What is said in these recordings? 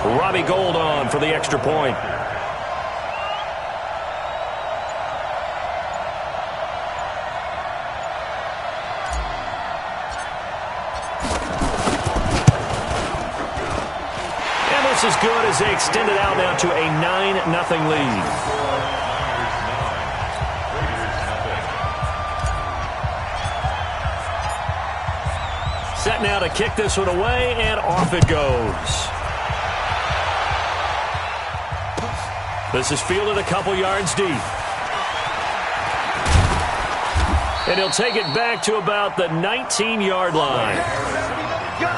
Robbie Gould on for the extra point. And this is good as they extend it out now to a 9-0 lead. Set now to kick this one away, and off it goes. This is fielded a couple yards deep. And he'll take it back to about the 19-yard line. Let's go.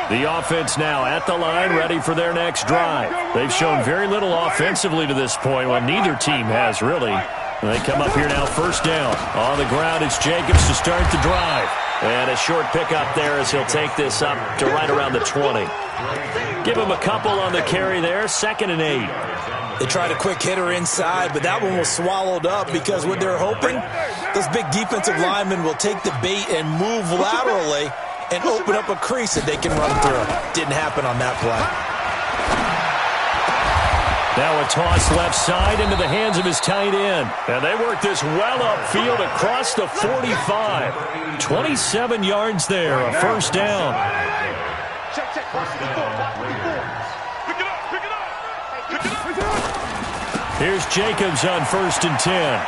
The offense now at the line, ready for their next drive. They've shown very little offensively to this point, well, neither team has really. They come up here now, first down. On the ground, it's Jacobs to start the drive. And a short pickup there as he'll take this up to right around the 20. Give him a couple on the carry there, 2nd and 8. They tried a quick hitter inside, but that one was swallowed up because what they're hoping, those big defensive linemen will take the bait and move laterally and open up a crease that they can run through. Didn't happen on that play. Now a toss left side into the hands of his tight end. And they work this well upfield across the 45. 27 yards there, a first down. Here's Jacobs on 1st and 10.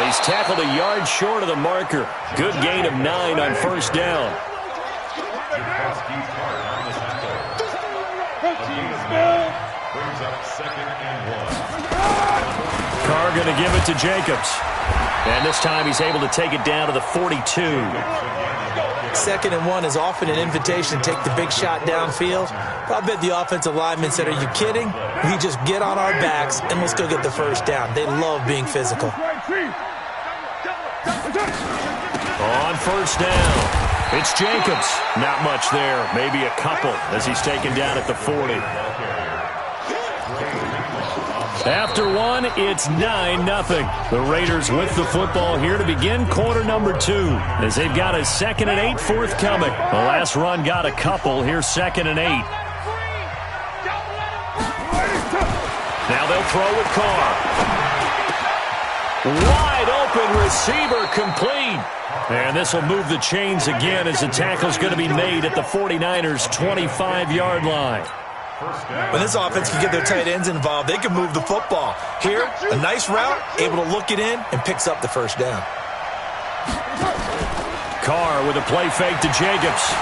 He's tackled a yard short of the marker. Good gain of 9 on first down. Carr going to give it to Jacobs. And this time he's able to take it down to the 42. 2nd and 1 is often an invitation to take the big shot downfield. But I bet the offensive lineman said, are you kidding? We just get on our backs and let's go get the first down. They love being physical. On first down, it's Jacobs. Not much there, maybe a couple as he's taken down at the 40. After one, it's 9-0. The Raiders with the football here to begin quarter number 2 as they've got a 2nd and 8 forthcoming. The last run got a couple. Here's 2nd and 8. Now they'll throw with Carr. Wide open receiver complete. And this will move the chains again as the tackle's going to be made at the 49ers' 25-yard line. When this offense can get their tight ends involved, they can move the football. Here, a nice route, able to look it in, and picks up the first down. Carr with a play fake to Jacobs.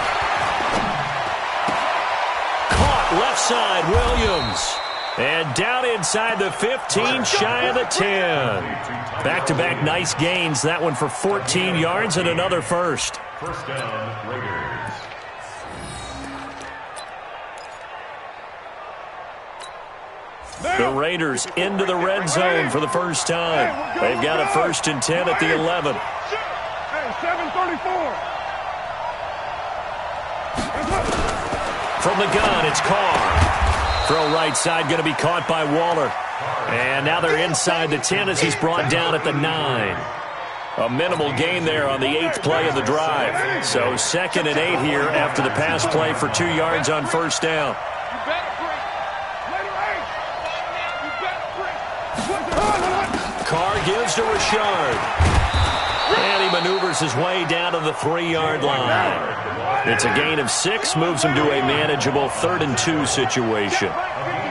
Caught left side, Williams. And down inside the 15, shy of the 10. Back-to-back nice gains. That one for 14 yards and another first. First down, Raiders. The Raiders into the red zone for the first time. They've got a 1st and 10 at the 11. Hey, 7:34. From the gun, it's Carr. Throw right side going to be caught by Waller. And now they're inside the 10 as he's brought down at the 9. A minimal gain there on the 8th play of the drive. So 2nd and 8 here after the pass play for 2 yards on first down. Carr gives to Richard. And he maneuvers his way down to the 3-yard line. It's a gain of 6, moves him to a manageable 3rd and 2 situation.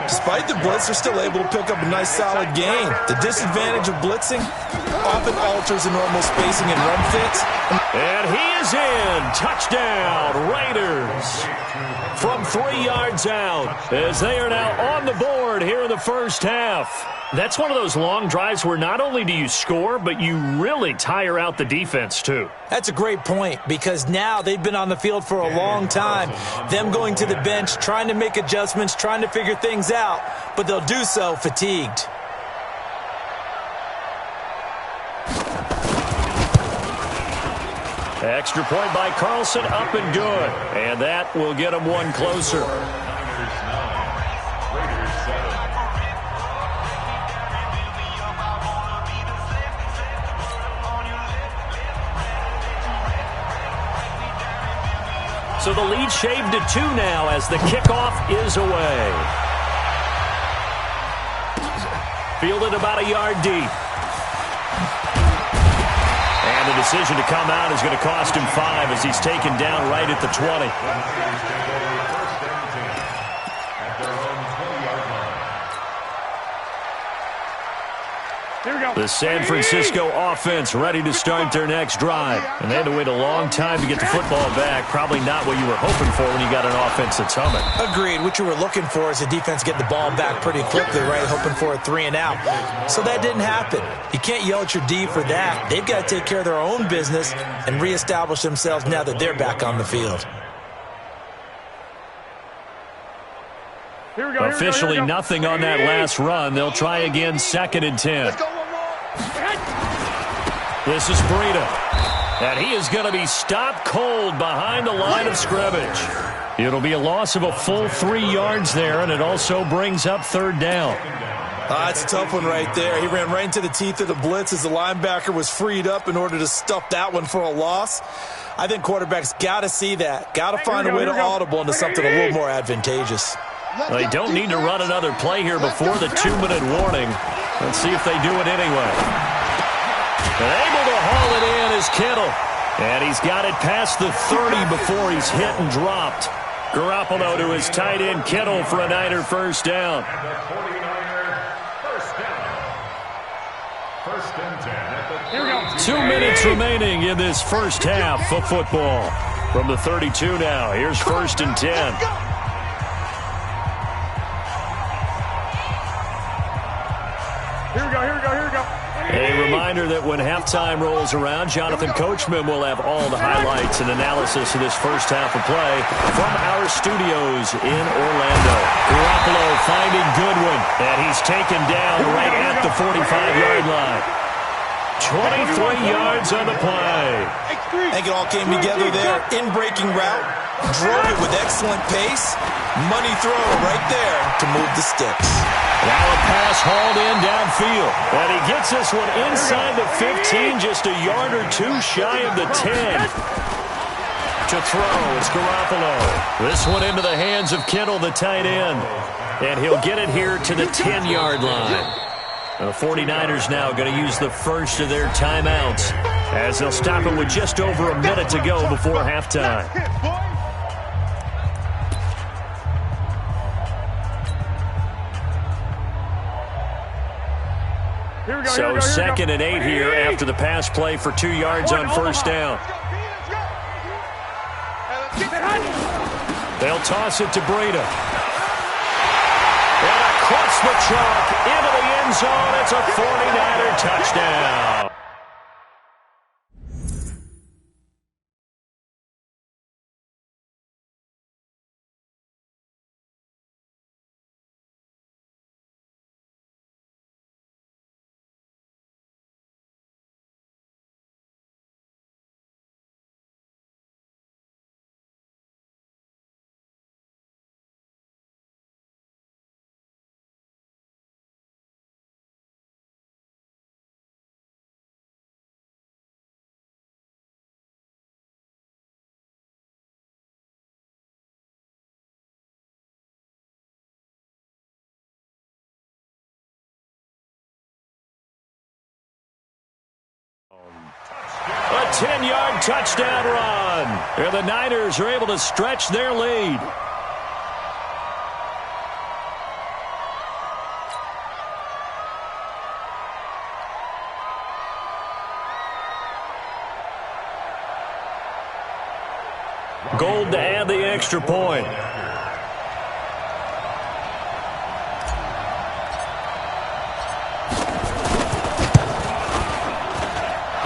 Despite the blitz, they're still able to pick up a nice solid gain. The disadvantage of blitzing often alters the normal spacing and run fits. And he is in. Touchdown, Raiders. From 3 yards out as they are now on the board here in the first half. That's one of those long drives where not only do you score, but you really tire out the defense, too. That's a great point because now they've been on the field for a long time. Them going to the bench, trying to make adjustments, trying to figure things out, but they'll do so fatigued. Extra point by Carlson, up and good. And that will get them one closer. So the lead shaved to 2 now as the kickoff is away. Fielded about a yard deep. And the decision to come out is going to cost him 5 as he's taken down right at the 20. The San Francisco offense ready to start their next drive. And they had to wait a long time to get the football back. Probably not what you were hoping for when you got an offense that's humming. Agreed. What you were looking for is the defense getting the ball back pretty quickly, right? Hoping for a 3 and out. So that didn't happen. You can't yell at your D for that. They've got to take care of their own business and reestablish themselves now that they're back on the field. Officially nothing on that last run. They'll try again 2nd and 10. This is Breida. And he is going to be stopped cold behind the line of scrimmage. It'll be a loss of a full 3 yards there, and it also brings up 3rd down. That's a tough one right there. He ran right into the teeth of the blitz as the linebacker was freed up in order to stuff that one for a loss. I think quarterbacks got to see that. Got to find a way to audible into something a little more advantageous. They don't need to run another play here before the 2-minute warning. Let's see if they do it anyway. And able to haul it in is Kittle. And he's got it past the 30 before he's hit and dropped. Garoppolo to his tight end Kittle for a Niner first down. First and 10. 2 minutes remaining in this first half of football. From the 32 now, here's 1st and 10. Here we go. A reminder that when halftime rolls around, Jonathan Coachman will have all the highlights and analysis of this first half of play from our studios in Orlando. Garoppolo finding Goodwin, and he's taken down right at the 45-yard line. 23 yards on the play. I think it all came together there. In-breaking route, drove it with excellent pace. Money throw right there to move the sticks. Now a pass hauled in downfield. And he gets this one inside the 15, just a yard or 2 shy of the 10. To throw, it's Garoppolo. This one into the hands of Kittle, the tight end. And he'll get it here to the 10-yard line. The 49ers now going to use the first of their timeouts as they'll stop it with just over a minute to go before halftime. So 2nd and 8 here after the pass play for 2 yards on first down. They'll toss it to Breida. And across the chalk into the end zone. It's a 49er touchdown. A 10-yard touchdown run. And the Niners are able to stretch their lead. Gold to add the extra point.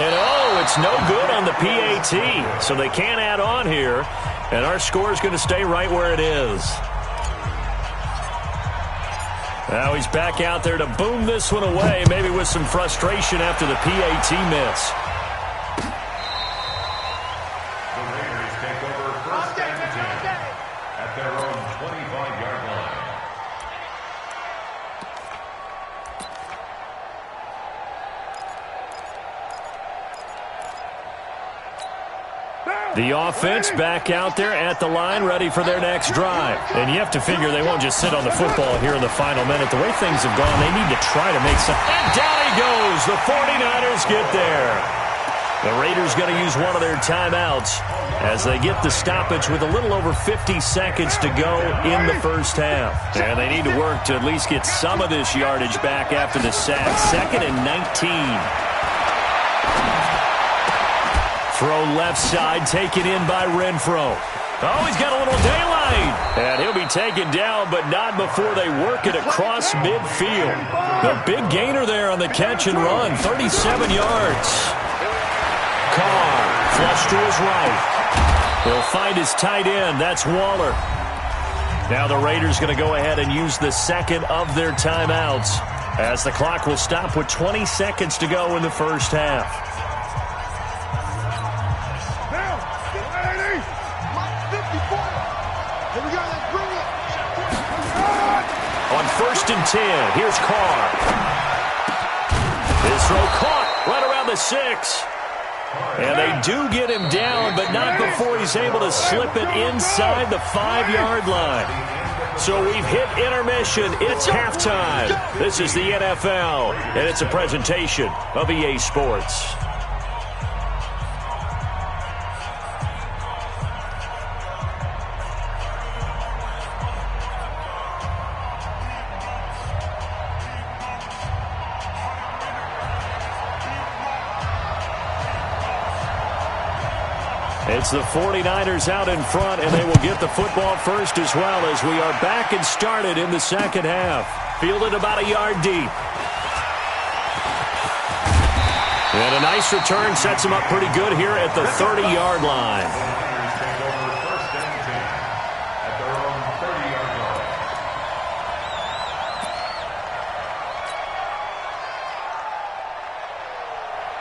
And it's no good on the PAT, so they can't add on here, and our score is going to stay right where it is. Now he's back out there to boom this one away, maybe with some frustration after the PAT miss. The Raiders take over first and 10 at their own 25-yard line. The offense back out there at the line, ready for their next drive. And you have to figure they won't just sit on the football here in the final minute. The way things have gone, they need to try to make some. And down he goes. The 49ers get there. The Raiders going to use one of their timeouts as they get the stoppage with a little over 50 seconds to go in the first half. And they need to work to at least get some of this yardage back after the sack. 2nd and 19. Throw left side, taken in by Renfro. Oh, he's got a little daylight. And he'll be taken down, but not before they work it across midfield. The big gainer there on the catch and run, 37 yards. Carr, flush to his right. He'll find his tight end. That's Waller. Now the Raiders going to go ahead and use the second of their timeouts as the clock will stop with 20 seconds to go in the first half. On 1st and 10, here's Carr. His throw caught right around the 6. And they do get him down, but not before he's able to slip it inside the 5-yard line. So we've hit intermission. It's halftime. This is the NFL, and it's a presentation of EA Sports. It's the 49ers out in front, and they will get the football first as well as we are back and started in the second half. Fielded about a yard deep. And a nice return sets him up pretty good here at the 30-yard line.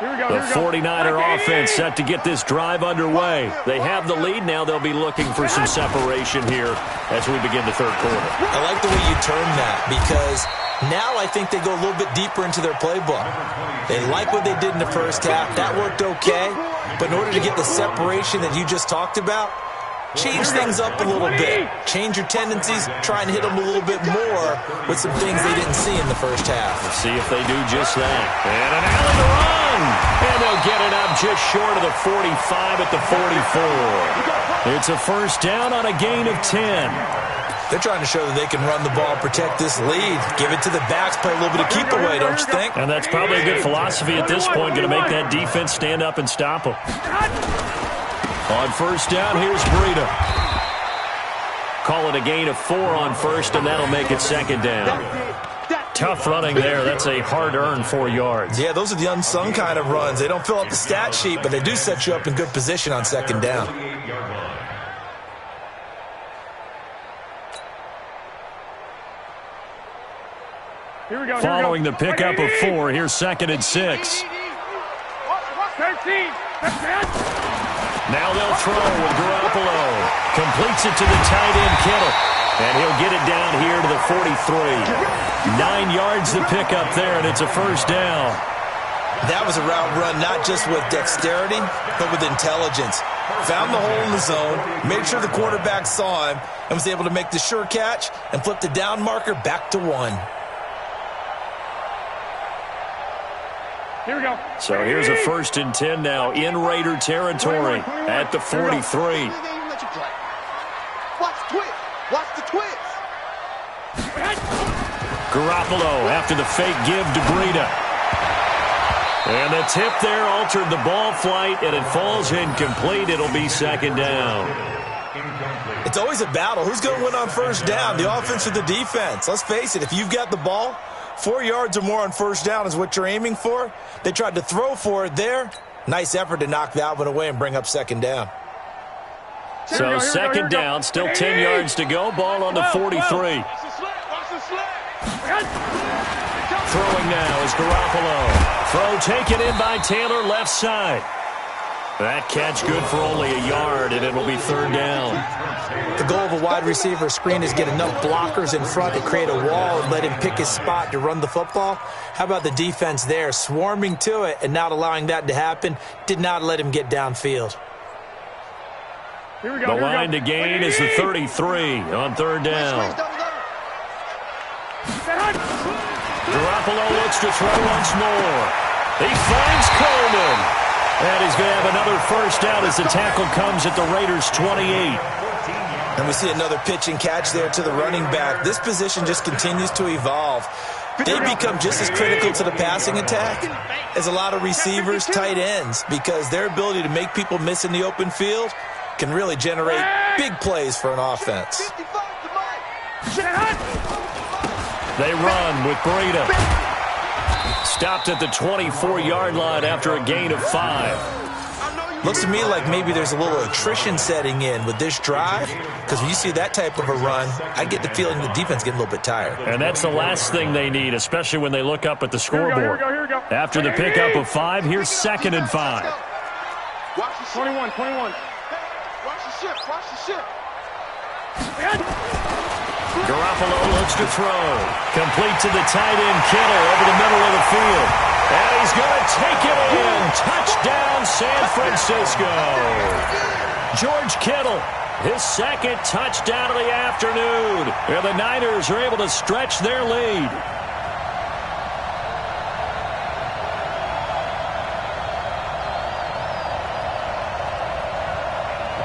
The 49er offense set to get this drive underway. They have the lead. Now they'll be looking for some separation here as we begin the third quarter. I like the way you term that because now I think they go a little bit deeper into their playbook. They like what they did in the first half. That worked okay. But in order to get the separation that you just talked about, change things up a little bit. Change your tendencies. Try and hit them a little bit more with some things they didn't see in the first half. Let's see if they do just that. And an alley to run. And they'll get it up just short of the 45 at the 44. It's a first down on a gain of 10. They're trying to show that they can run the ball, protect this lead. Give it to the backs, play a little bit of keep away, don't you think? And that's probably a good philosophy at this point, going to make that defense stand up and stop them. On first down, here's Breida. Call it a gain of 4 on first, and that'll make it second down. Tough running there. That's a hard-earned 4 yards. Yeah, those are the unsung kind of runs. They don't fill up the stat sheet, but they do set you up in good position on second down. Following the pickup of 4, here's 2nd and 6. Now they'll throw with Garoppolo. Completes it to the tight end, Kittle. And he'll get it down here to the 43. 9 yards the pickup there, and it's a first down. That was a route run not just with dexterity, but with intelligence. Found the hole in the zone, made sure the quarterback saw him, and was able to make the sure catch and flip the down marker back to 1. Here we go. So here's a 1st and 10 now in Raider territory at the 43. Watch the twist. Watch the twist. Garoppolo after the fake give to Breida. And the tip there altered the ball flight, and it falls incomplete. It'll be second down. It's always a battle. Who's going to win on first down, the offense or the defense? Let's face it, if you've got the ball, 4 yards or more on first down is what you're aiming for. They tried to throw for it there. Nice effort to knock that one away and bring up second down. So second down, still 10 yards to go. Ball on the 43. Throwing now is Garoppolo. Throw taken in by Taylor, left side. That catch good for only a yard, and it'll be third down. The goal of a wide receiver screen is get enough blockers in front to create a wall and let him pick his spot to run the football. How about the defense there, swarming to it and not allowing that to happen? Did not let him get downfield. Here we go. The line to gain is the 33 on third down. Garoppolo looks to throw once more. He finds Coleman. And he's going to have another first down as the tackle comes at the Raiders' 28. And we see another pitch and catch there to the running back. This position just continues to evolve. They become just as critical to the passing attack as a lot of receivers, tight ends, because their ability to make people miss in the open field can really generate big plays for an offense. They run with Breida. Stopped at the 24-yard line after a gain of 5. Looks to me like maybe there's a little attrition setting in with this drive, because when you see that type of a run, I get the feeling the defense getting a little bit tired. And that's the last thing they need, especially when they look up at the scoreboard. Here we go. After the pickup of 5, here's 2nd and 5. Watch the 21. Watch the ship. Garoppolo looks to throw. Complete to the tight end, Kittle, over the middle of the field. And he's going to take it in. Touchdown, San Francisco. George Kittle, his 2nd touchdown of the afternoon. And the Niners are able to stretch their lead.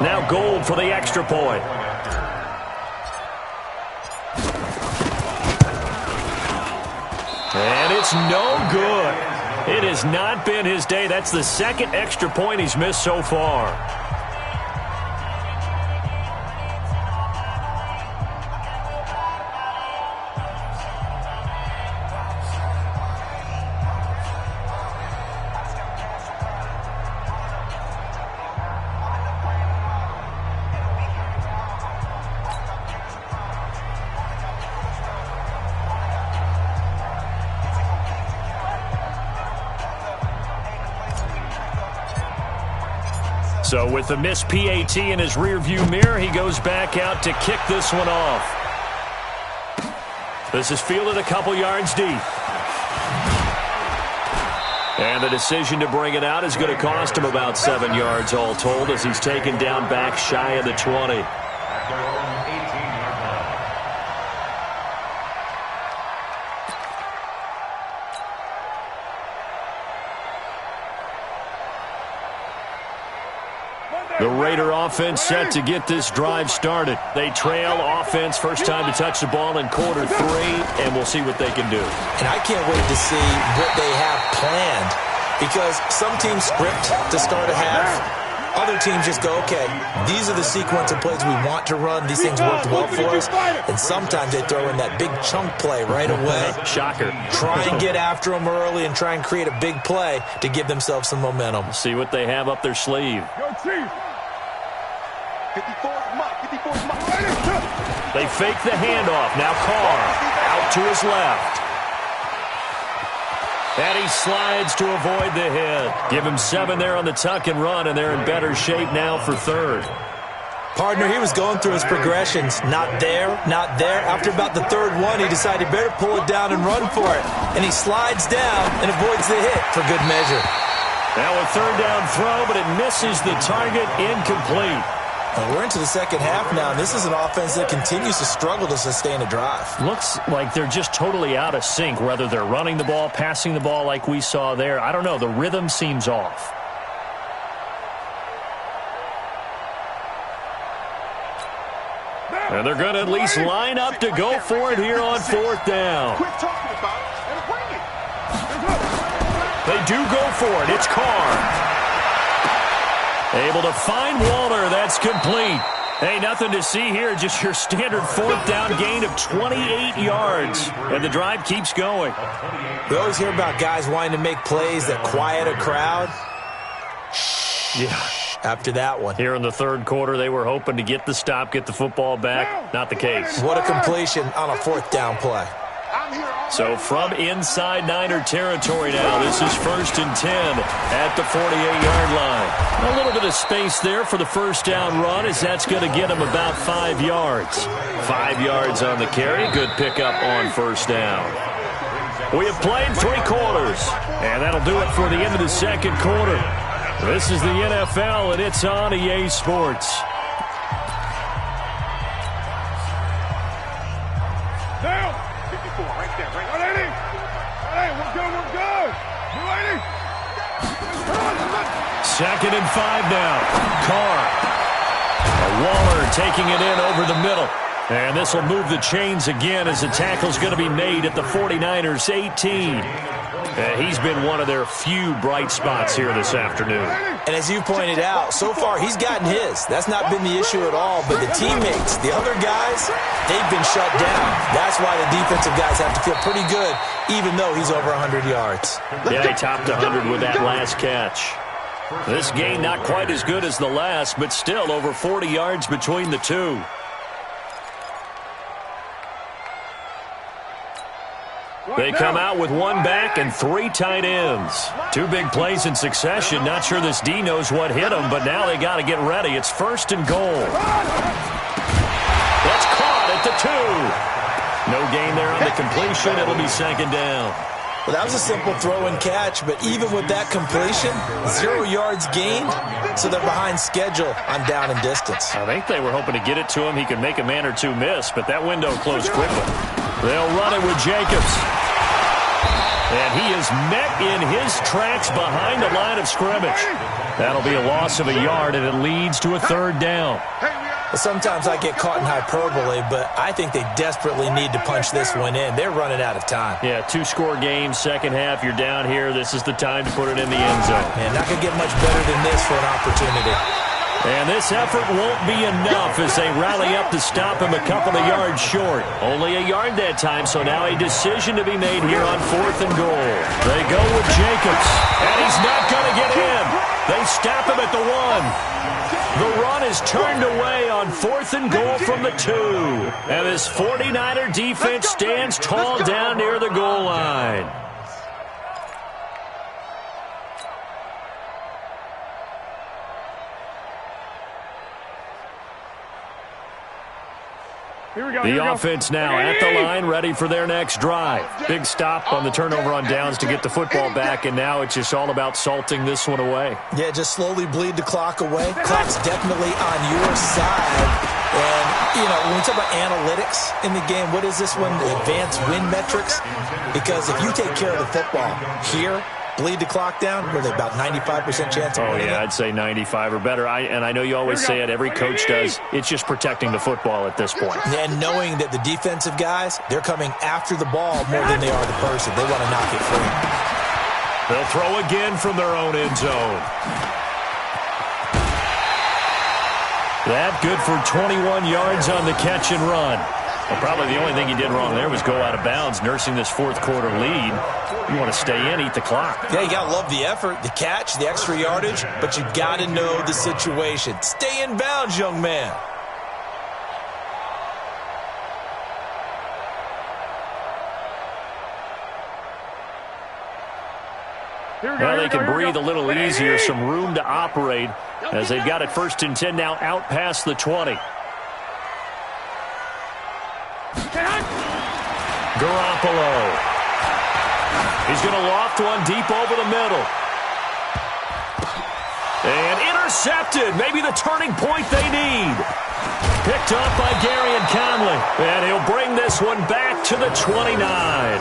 Now Gold for the extra point. And it's no good. It has not been his day. That's the 2nd extra point he's missed so far. So with the missed PAT in his rearview mirror, he goes back out to kick this one off. This is fielded a couple yards deep. And the decision to bring it out is going to cost him about 7 yards all told as he's taken down back shy of the 20. The Raider offense set to get this drive started. They trail offense first time to touch the ball in quarter 3, and we'll see what they can do. And I can't wait to see what they have planned, because some teams script to start a half. Other teams just go, okay, these are the sequence of plays we want to run. These things worked well for us. And sometimes they throw in that big chunk play right away. Shocker. Try and get after them early and try and create a big play to give themselves some momentum. See what they have up their sleeve. Go, Chief. 54's Mike. They fake the handoff. Now Carr out to his left. And he slides to avoid the hit. Give him 7 there on the tuck and run, and they're in better shape now for 3rd. Partner, he was going through his progressions. Not there, not there. After about the 3rd one, he decided better pull it down and run for it. And he slides down and avoids the hit for good measure. Now a 3rd down throw, but it misses the target, incomplete. Well, we're into the second half now, and this is an offense that continues to struggle to sustain a drive. Looks like they're just totally out of sync, whether they're running the ball, passing the ball like we saw there. I don't know. The rhythm seems off. And they're going to at least line up to go for it here on 4th down. Quit talking about it and bring it. They do go for it. It's Carr. Able to find Waller. That's complete. Hey, nothing to see here. Just your standard 4th down gain of 28 yards. And the drive keeps going. We always hear about guys wanting to make plays that quiet a crowd. Yeah. After that one. Here in the 3rd quarter, they were hoping to get the stop, get the football back. Not the case. What a completion on a 4th down play. So from inside Niner territory now, this is 1st and 10 at the 48-yard line. A little bit of space there for the 1st down run, as that's going to get him about 5 yards. 5 yards on the carry. Good pickup on 1st down. We have played 3 quarters, and that'll do it for the end of the 2nd quarter. This is the NFL, and it's on EA Sports. PS4 right there, right? 180. Hey, we're good, we're good. 280. Second and 5 now. Carr. Waller taking it in over the middle. And this will move the chains again as the tackle's going to be made at the 49ers 18. He's been one of their few bright spots here this afternoon. And as you pointed out, so far he's gotten his. That's not been the issue at all. But the teammates, the other guys, they've been shut down. That's why the defensive guys have to feel pretty good, even though he's over 100 yards. Yeah, he topped 100 with that last catch. This game not quite as good as the last, but still over 40 yards between the two. They come out with one back and 3 tight ends. 2 big plays in succession. Not sure this D knows what hit them, but now they got to get ready. It's first and goal. That's caught at the 2. No gain there on the completion. It'll be second down. Well, that was a simple throw and catch, but even with that completion, 0 yards gained, so they're behind schedule on down and distance. I think they were hoping to get it to him. He could make a man or two miss, but that window closed quickly. They'll run it with Jacobs. And he is met in his tracks behind the line of scrimmage. That'll be a loss of a yard, and it leads to a third down. Sometimes I get caught in hyperbole, but I think they desperately need to punch this one in. They're running out of time. Yeah, 2-score game, second half, you're down here. This is the time to put it in the end zone. Man, not going to get much better than this for an opportunity. And this effort won't be enough as they rally up to stop him a couple of yards short. Only a yard that time, so now a decision to be made here on 4th and goal. They go with Jacobs, and he's not going to get in. They stop him at the 1. The run is turned away on 4th and goal from the 2. And this 49er defense stands tall down near the goal line. The offense now at the line, ready for their next drive. Big stop on the turnover on downs to get the football back, and now it's just all about salting this one away. Yeah, just slowly bleed the clock away. Clock's definitely on your side. And, you know, when we talk about analytics in the game, what is this one? Advanced win metrics? Because if you take care of the football here, bleed the clock down, what are they, about 95% chance of winning? Oh, yeah, I'd say 95 or better. And I know you always say it, every coach does. It's just protecting the football at this point. And knowing that the defensive guys, they're coming after the ball more than they are the person. They want to knock it free. They'll throw again from their own end zone. That good for 21 yards on the catch and run. Well, probably the only thing he did wrong there was go out of bounds, nursing this 4th quarter lead. You want to stay in, eat the clock. Yeah, you got to love the effort, the catch, the extra yardage, but you got to know the situation. Stay in bounds, young man. Well, they can breathe a little easier, some room to operate as they've got it 1st and 10 now out past the 20. Garoppolo. He's going to loft one deep over the middle. And intercepted. Maybe the turning point they need. Picked up by Gary and Conley. And he'll bring this one back to the 29.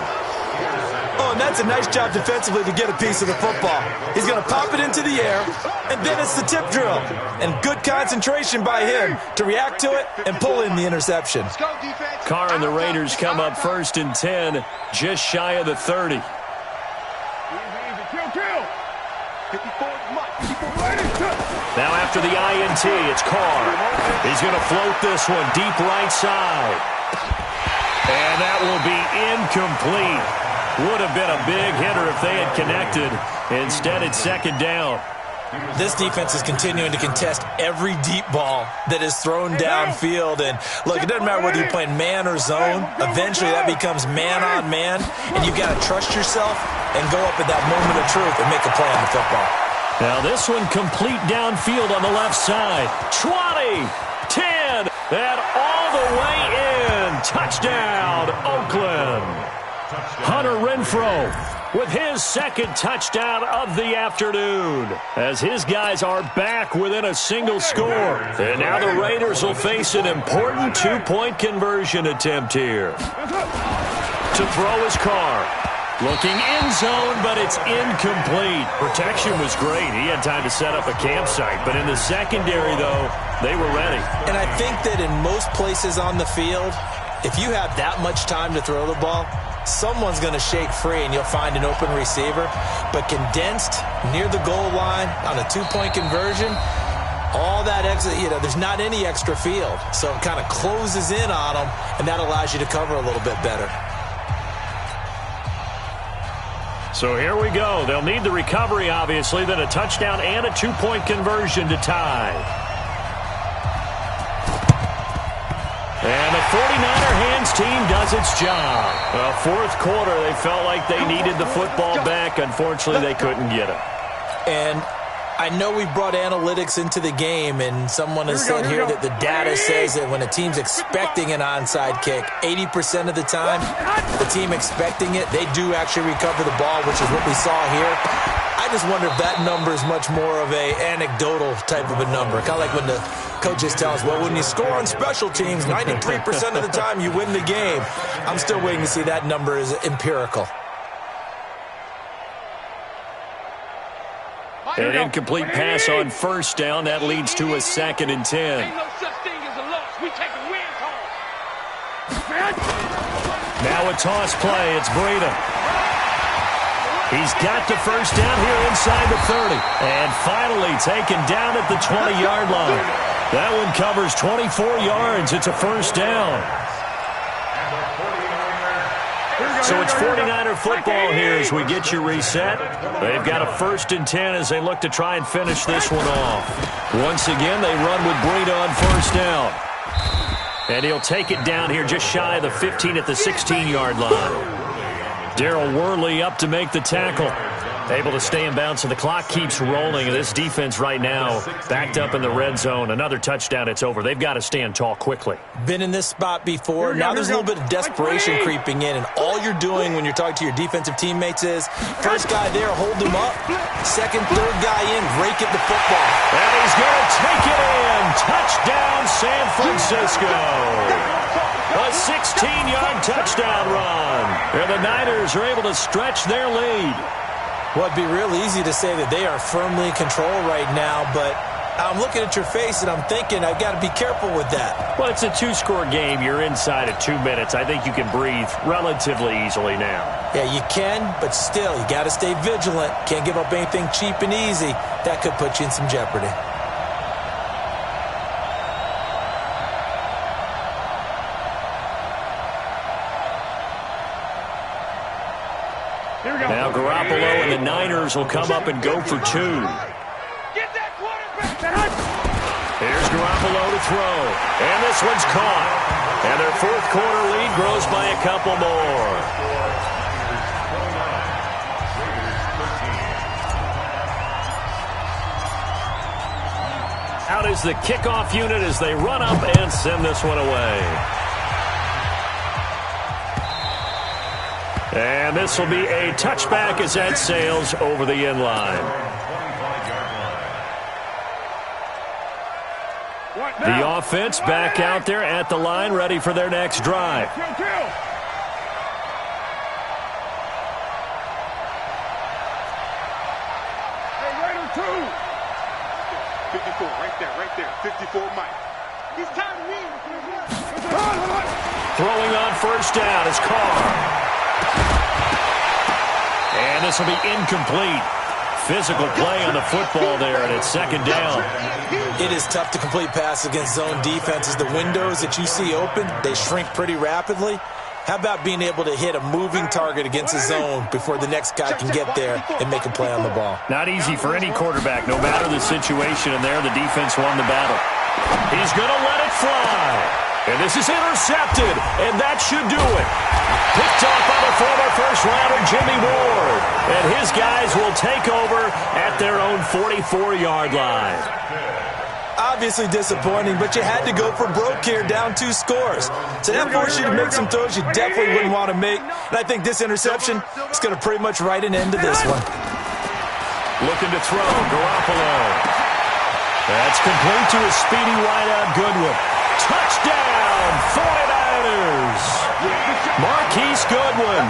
Oh, and that's a nice job defensively to get a piece of the football. He's going to pop it into the air, and then it's the tip drill. And good concentration by him to react to it and pull in the interception. Carr and the Raiders come up 1st and 10, just shy of the 30. Now after the INT, it's Carr. He's going to float this one deep right side. And that will be incomplete. Would have been a big hitter if they had connected. Instead, it's second down. This defense is continuing to contest every deep ball that is thrown downfield. And, look, it doesn't matter whether you're playing man or zone. Eventually, that becomes man-on-man. And you've got to trust yourself and go up at that moment of truth and make a play on the football. Now this one complete downfield on the left side. 20, 10, and all the way in. Touchdown, Oakland. Hunter Renfrow with his 2nd touchdown of the afternoon as his guys are back within a single score. And now the Raiders will face an important 2-point conversion attempt here. To throw his car. Looking in zone, but it's incomplete. Protection was great. He had time to set up a campsite. But in the secondary, though, they were ready. And I think that in most places on the field, if you have that much time to throw the ball, someone's going to shake free and you'll find an open receiver. But condensed near the goal line on a two-point conversion, all that extra, there's not any extra field. So it kind of closes in on them, and that allows you to cover a little bit better. So here we go. They'll need the recovery, obviously, then a touchdown and a two-point conversion to tie. And the 49er hands team does its job. Well, fourth quarter, they felt like they needed the football back. Unfortunately, they couldn't get it. And I know we brought analytics into the game, and someone has said here that the data says that when a team's expecting an onside kick, 80% of the time, the team expecting it, they do actually recover the ball, which is what we saw here. I just wonder if that number is much more of a anecdotal type of a number. Kind of like when the coaches tell us, well, when you score on special teams, 93% of the time you win the game. I'm still waiting to see that number is empirical. An incomplete pass on first down. That leads to a 2nd and 10. Ain't no such thing as a loss. We take a win home. Now a toss play. It's Breida. He's got the first down here inside the 30. And finally taken down at the 20-yard line. That one covers 24 yards. It's a first down. So it's 49er football here as we get you reset. They've got a 1st and 10 as they look to try and finish this one off. Once again, they run with Breida on first down. And he'll take it down here just shy of the 15 at the 16-yard line. Darrell Worley up to make the tackle. Able to stay in bounds, so the clock keeps rolling. And this defense right now backed up in the red zone. Another touchdown, it's over. They've got to stand tall quickly. Been in this spot before. Now there's a little bit of desperation creeping in, and all you're doing when you're talking to your defensive teammates is first guy there, hold him up. Second, third guy in, rake at the football. And he's going to take it in. Touchdown, San Francisco. A 16-yard touchdown run. And the Niners are able to stretch their lead. Well, it'd be real easy to say that they are firmly in control right now, but I'm looking at your face and I'm thinking I've got to be careful with that. Well, it's a 2-score game. You're inside of 2 minutes. I think you can breathe relatively easily now. Yeah, you can, but still, you got to stay vigilant. Can't give up anything cheap and easy. That could put you in some jeopardy. Now Garoppolo and the Niners will come up and go for 2. Get that quarterback. Here's Garoppolo to throw. And this one's caught. And their fourth quarter lead grows by a couple more. Out is the kickoff unit as they run up and send this one away. And this will be a touchback as that sails over the end line. The offense back out there at the line, ready for their next drive. Hey, Raider 2. 54, right there. 54, Mike. He's time to win. Throwing on first down is Carr. And this will be incomplete. Physical play on the football there, and it's 2nd down. It is tough to complete passes against zone defenses. The windows that you see open, they shrink pretty rapidly. How about being able to hit a moving target against a zone before the next guy can get there and make a play on the ball? Not easy for any quarterback, no matter the situation, and there the defense won the battle. He's going to let it fly. And this is intercepted, and that should do it. Picked off by the former first-rounder Jimmy Ward. And his guys will take over at their own 44-yard line. Obviously disappointing, but you had to go for broke here, down 2 scores. So that forced you to make some throws you definitely wouldn't want to make. And I think this interception is going to pretty much write an end to this one. Looking to throw, Garoppolo. That's complete to a speedy wideout Goodwin. Touchdown, 49ers! 49ers. Marquise Goodwin,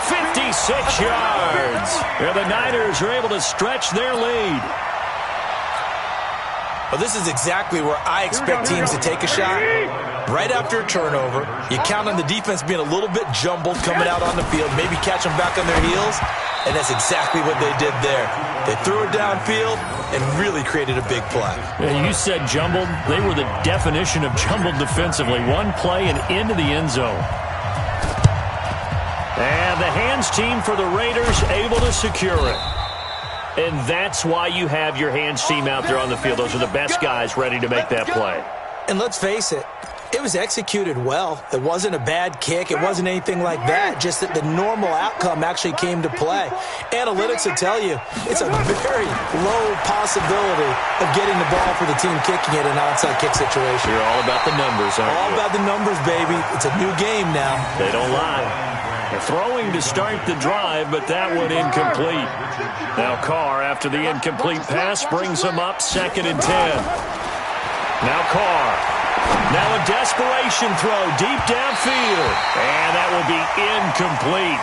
56 yards. And the Niners are able to stretch their lead. Well, this is exactly where I expect teams to take a shot. Right after a turnover, you count on the defense being a little bit jumbled coming out on the field, maybe catch them back on their heels, and that's exactly what they did there. They threw it downfield and really created a big play. And you said jumbled. They were the definition of jumbled defensively. One play and into the end zone. And the hands team for the Raiders able to secure it. And that's why you have your hands team out there on the field. Those are the best guys ready to make that play. And let's face it, it was executed well. It wasn't a bad kick. It wasn't anything like that. Just that the normal outcome actually came to play. Analytics will tell you it's a very low possibility of getting the ball for the team kicking it in an onside kick situation. You're all about the numbers, aren't you? All about the numbers, baby. It's a new game now. They don't lie. They're throwing to start the drive, but that one incomplete. Now Carr, after the incomplete pass, brings him up 2nd and 10. Now Carr. Now a desperation throw deep downfield. And that will be incomplete.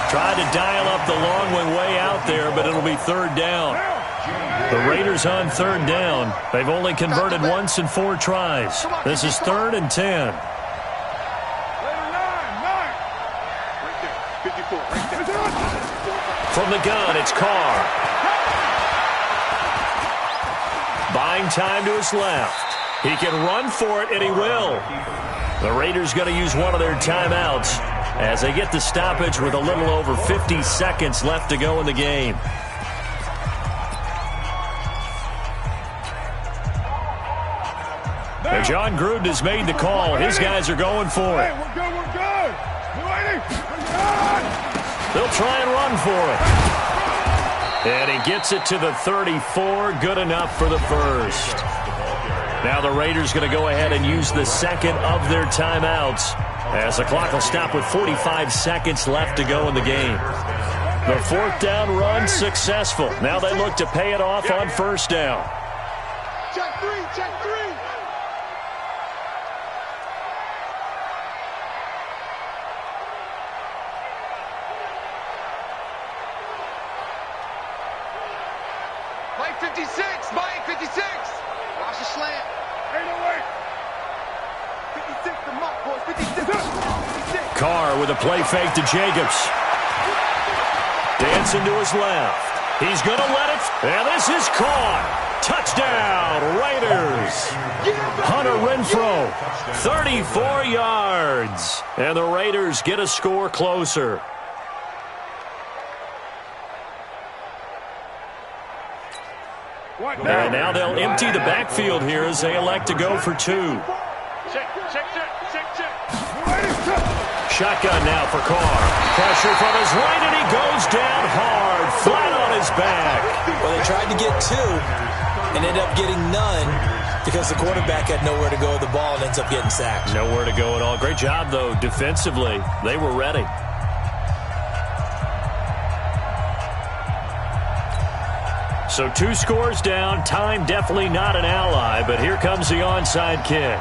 Tried to dial up the long one way out there, but it'll be 3rd down. The Raiders on 3rd down. They've only converted once in 4 tries. This is 3rd and 10. From the gun, it's Carr. Buying time to his left. He can run for it, and he will. The Raiders going to use one of their timeouts as they get the stoppage with a little over 50 seconds left to go in the game. Now John Gruden has made the call. His guys are going for it. We're good. They'll try and run for it. And he gets it to the 34. Good enough for the first. Now the Raiders going to go ahead and use the second of their timeouts as the clock will stop with 45 seconds left to go in the game. The 4th down run successful. Now they look to pay it off on 1st down. Check 3, check 3. Mike 56, Mike 56. Watch the slant. Ain't no way. 56 to Mike, boys. 56. 56. Carr with a play fake to Jacobs. Dancing to his left. He's going to let it. And this is caught. Touchdown, Raiders. Hunter Renfrow, 34 yards. And the Raiders get a score closer. And now they'll empty the backfield here as they elect to go for 2. Check. Shotgun now for Carr. Pressure from his right, and he goes down hard, flat on his back. Well, they tried to get 2 and ended up getting none because the quarterback had nowhere to go with the ball and ends up getting sacked. Nowhere to go at all. Great job, though, defensively. They were ready. So 2 scores down. Time definitely not an ally, but here comes the onside kick.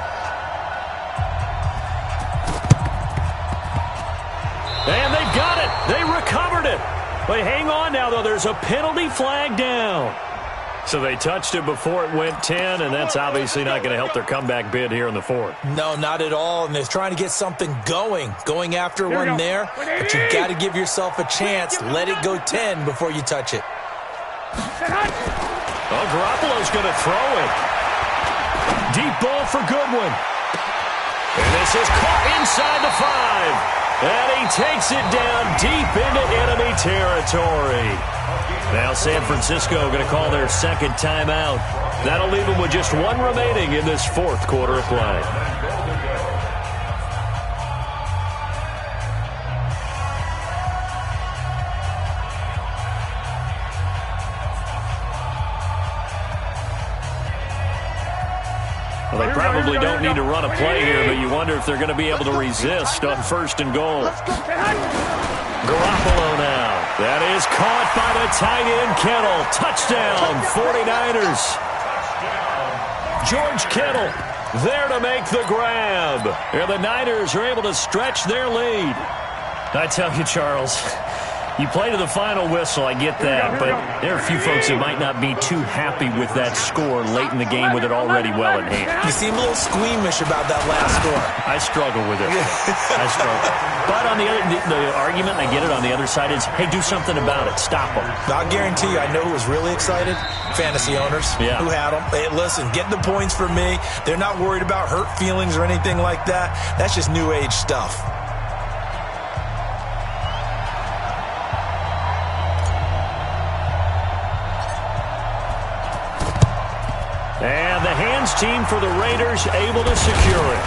And they've got it. They recovered it. They hang on now, though. There's a penalty flag down. So they touched it before it went 10, and that's obviously not going to help their comeback bid here in the 4th. No, not at all. And they're trying to get something going after one there. But you've got to give yourself a chance. Let it go 10 before you touch it. Well, Garoppolo's going to throw it. Deep ball for Goodwin. And this is caught inside the 5. And he takes it down deep into enemy territory. Now San Francisco going to call their 2nd timeout. That'll leave them with just 1 remaining in this 4th quarter of play. Well, they probably don't need to run a play here, but you wonder if they're going to be able to resist on 1st and goal. Garoppolo now. That is caught by the tight end, Kittle. Touchdown, 49ers. George Kittle, there to make the grab. And the Niners are able to stretch their lead. I tell you, Charles, you play to the final whistle, I get that, but there are a few folks that might not be too happy with that score late in the game with it already well in hand. You seem a little squeamish about that last score. I struggle with it. I struggle. But on the argument, I get it, on the other side is, hey, do something about it. Stop them. I'll guarantee you, I know who was really excited. Fantasy owners who had them. Hey, listen, get the points for me. They're not worried about hurt feelings or anything like that. That's just new age stuff. And the hands team for the Raiders able to secure it.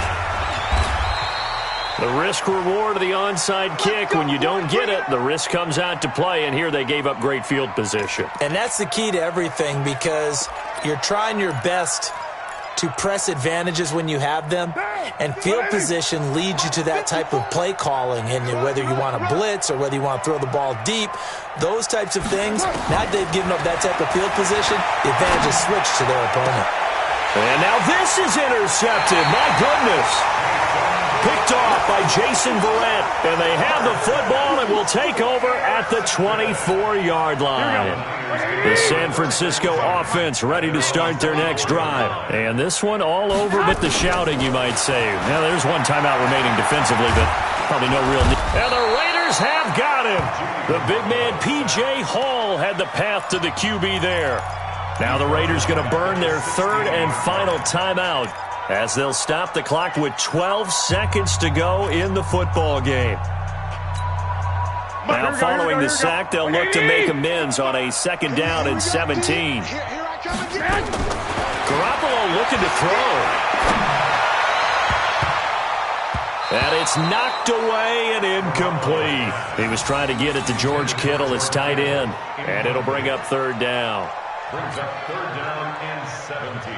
The risk-reward of the onside kick, when you don't get it, the risk comes out to play, and here they gave up great field position. And that's the key to everything, because you're trying your best to press advantages when you have them, and field position leads you to that type of play calling, and whether you want to blitz or whether you want to throw the ball deep, those types of things, now that they've given up that type of field position, the advantage is switched to their opponent. And now this is intercepted. My goodness. Picked off by Jason Verrett, and they have the football and will take over at the 24-yard line. The San Francisco offense ready to start their next drive. And this one all over but the shouting, you might say. Now, there's one timeout remaining defensively, but probably no real need. And the Raiders have got him. The big man, P.J. Hall, had the path to the QB there. Now the Raiders going to burn their third and final timeout, as they'll stop the clock with 12 seconds to go in the football game. Now following the sack, they'll look to make amends on a 2nd down and 17. Garoppolo looking to throw. And it's knocked away and incomplete. He was trying to get it to George Kittle, his tight end, and it'll bring up 3rd down. Brings up 3rd down and 17.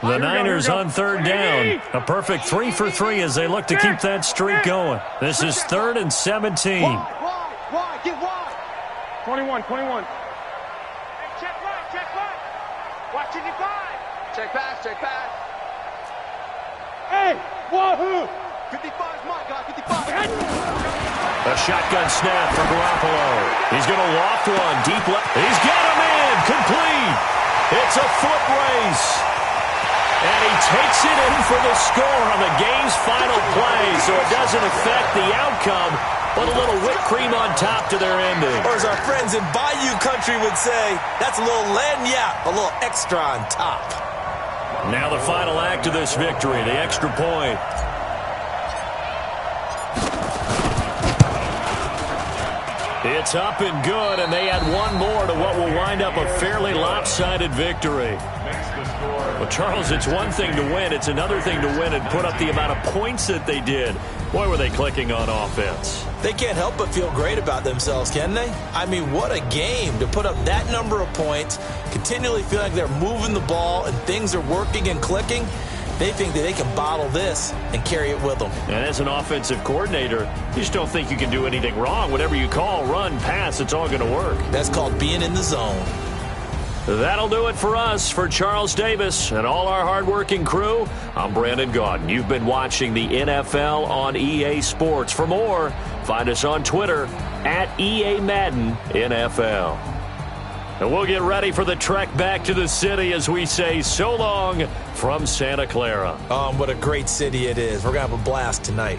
The Niners on 3rd down. A perfect 3 for 3 as they look to keep that streak going. This is 3rd and 17. Wide, get wide. 21. Hey, check right. Watch it, 5. Check pass. Hey, wahoo! 55 is my guy, 55. A shotgun snap for Garoppolo. He's going to loft one deep left. He's got him in. Complete. It's a foot race. And he takes it in for the score on the game's final play, so it doesn't affect the outcome, but a little whipped cream on top to their ending. Or as our friends in Bayou Country would say, that's a little lagniappe, a little extra on top. Now the final act of this victory, the extra point. It's up and good, and they add one more to what will wind up a fairly lopsided victory. Well, Charles, it's one thing to win. It's another thing to win and put up the amount of points that they did. Boy, were they clicking on offense. They can't help but feel great about themselves, can they? I mean, what a game to put up that number of points, continually feel like they're moving the ball and things are working and clicking. They think that they can bottle this and carry it with them. And as an offensive coordinator, you just don't think you can do anything wrong. Whatever you call, run, pass, it's all going to work. That's called being in the zone. That'll do it for us. For Charles Davis and all our hardworking crew, I'm Brandon Gaudin. You've been watching the NFL on EA Sports. For more, find us on Twitter at EA Madden NFL. And we'll get ready for the trek back to the city as we say so long from Santa Clara. What a great city it is. We're going to have a blast tonight.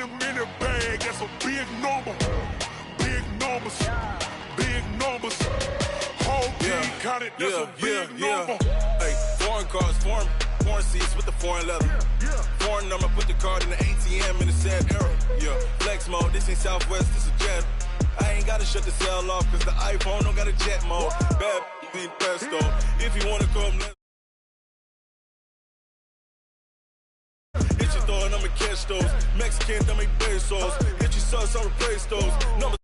$100 million bag, that's a big number. Big numbers, big numbers. Whole team counted, that's a big number. Hey, foreign cars, foreign seats with the foreign leather. Foreign number, put the card in the ATM in the sad era. Yeah, flex mode, this ain't Southwest, this is jet. I ain't gotta shut the cell off, cause the iPhone don't got a jet mode. Bad need pesto. If you wanna come, hit your door and I'ma catch those. Mexican, don't make pesos. Hit your sauce, I'll replace those. Number